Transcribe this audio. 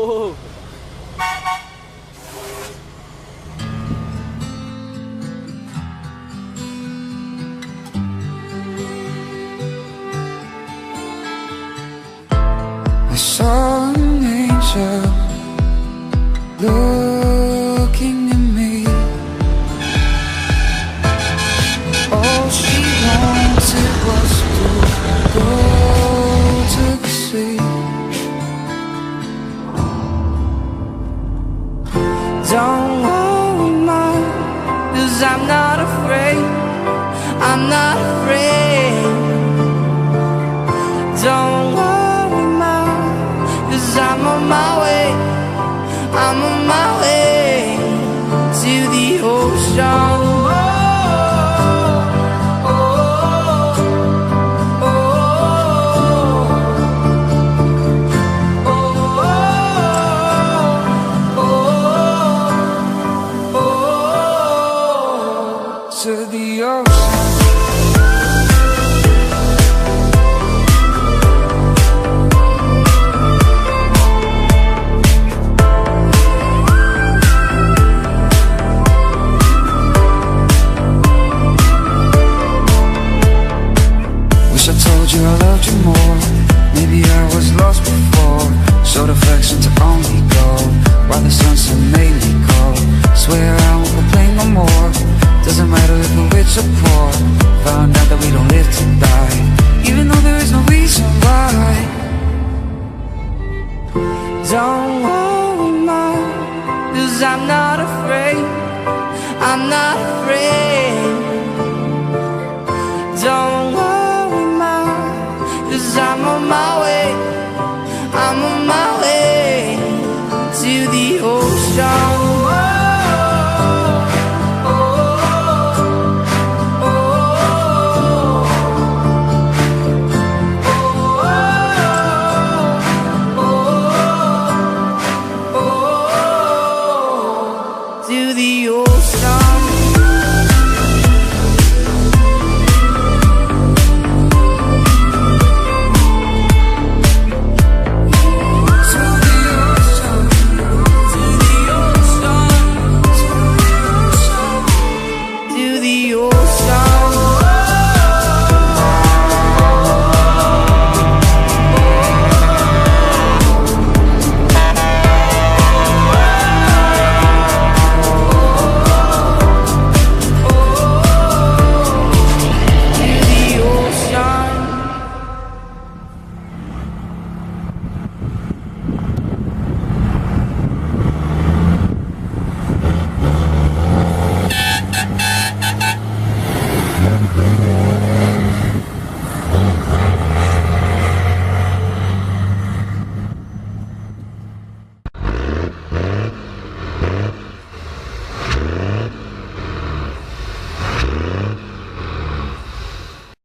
I saw an angel looking at me. All she wanted was to go to the sea. Don't worry, Mom, 'cause I'm not afraid. I'm not afraid. Don't worry, Mom, 'cause I'm on my way. I'm on my way to the ocean. To the ocean.